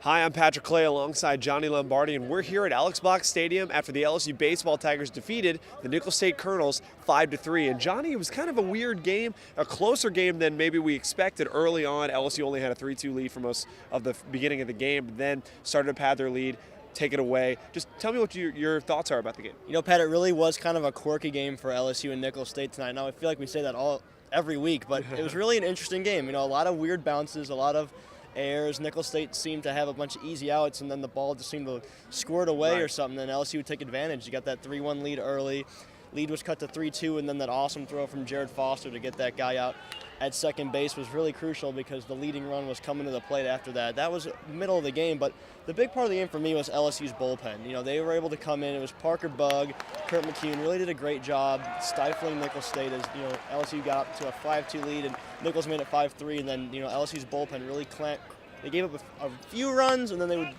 Hi, I'm Patrick Clay alongside Johnny Lombardi, and we're here at Alex Box Stadium after the LSU baseball Tigers defeated the Nicholls State Colonels 5-3. And Johnny, it was kind of a weird game, a closer game than maybe we expected early on. LSU only had a 3-2 lead for most of the beginning of the game, but then started to pad their lead, take it away. Just tell me what your thoughts are about the game. You know, Pat, it really was kind of a quirky game for LSU and Nicholls State tonight. Now, I feel like we say that every week, but it was really an interesting game. You know, a lot of weird bounces, a lot of errors. Nicholls State seemed to have a bunch of easy outs, and then the ball just seemed to squirt away or something, and LSU would take advantage. You got that 3-1 lead early. Lead was cut to 3-2, and then that awesome throw from Jared Foster to get that guy out at second base was really crucial because the leading run was coming to the plate after that. That was middle of the game, but the big part of the game for me was LSU's bullpen. You know, they were able to come in. It was Parker Bugg, Kurt McCune really did a great job stifling Nicholls State as, you know, LSU got up to a 5-2 lead, and Nicholls made it 5-3, and then, you know, LSU's bullpen really clamped. They gave up a few runs, and then they would,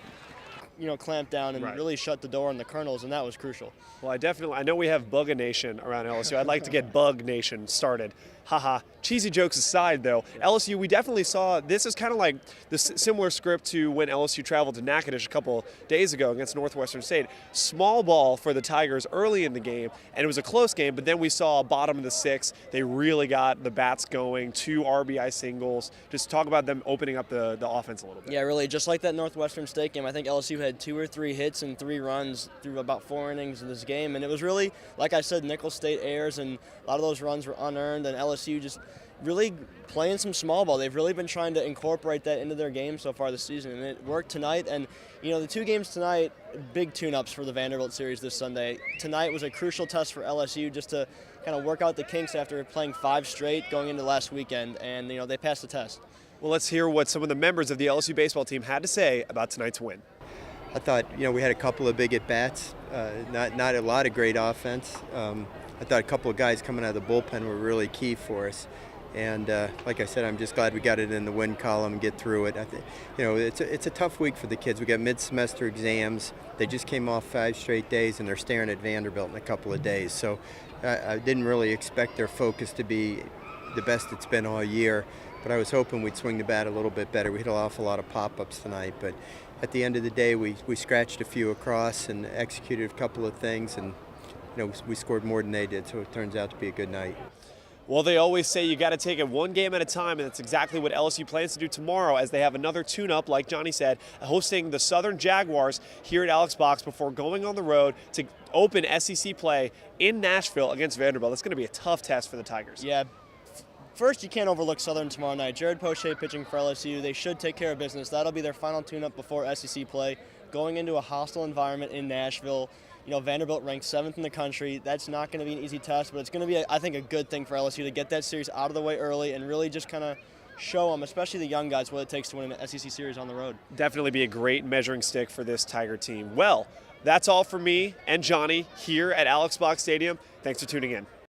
you know, clamp down and really shut the door on the Colonels, and that was crucial. Well, I know we have Bug Nation around LSU. I'd like to get Bug Nation started. Haha. Cheesy jokes aside, though, LSU, we definitely saw, this is kind of like the similar script to when LSU traveled to Natchitoches a couple days ago against Northwestern State. Small ball for the Tigers early in the game, and it was a close game, but then we saw bottom of the sixth. They really got the bats going, 2 RBI singles. Just talk about them opening up the offense a little bit. Yeah, really, just like that Northwestern State game, I think LSU had 2 or 3 hits and 3 runs through about 4 innings of this game, and it was really, like I said, Nicholls State errors, and a lot of those runs were unearned, and LSU just really playing some small ball. They've really been trying to incorporate that into their game so far this season, and it worked tonight. And, you know, the 2 games tonight, big tune-ups for the Vanderbilt series this Sunday. Tonight was a crucial test for LSU just to kind of work out the kinks after playing 5 straight going into last weekend, and, you know, they passed the test. Well, let's hear what some of the members of the LSU baseball team had to say about tonight's win. I thought, you know, we had a couple of big at-bats, not a lot of great offense. I thought a couple of guys coming out of the bullpen were really key for us. And like I said, I'm just glad we got it in the win column and get through it. I think, you know, it's a tough week for the kids. We got mid-semester exams. They just came off 5 straight days, and they're staring at Vanderbilt in a couple of days. So I didn't really expect their focus to be the best it's been all year. But I was hoping we'd swing the bat a little bit better. We hit an awful lot of pop-ups tonight, but at the end of the day, we scratched a few across and executed a couple of things, and you know, we scored more than they did, so it turns out to be a good night. Well, they always say you got to take it one game at a time, and that's exactly what LSU plans to do tomorrow as they have another tune-up, like Johnny said, hosting the Southern Jaguars here at Alex Box before going on the road to open SEC play in Nashville against Vanderbilt. That's going to be a tough test for the Tigers. Yeah. First, you can't overlook Southern tomorrow night. Jared Poche pitching for LSU. They should take care of business. That'll be their final tune-up before SEC play. Going into a hostile environment in Nashville. You know, Vanderbilt ranked 7th in the country. That's not going to be an easy test, but it's going to be, I think, a good thing for LSU to get that series out of the way early and really just kind of show them, especially the young guys, what it takes to win an SEC series on the road. Definitely be a great measuring stick for this Tiger team. Well, that's all for me and Johnny here at Alex Box Stadium. Thanks for tuning in.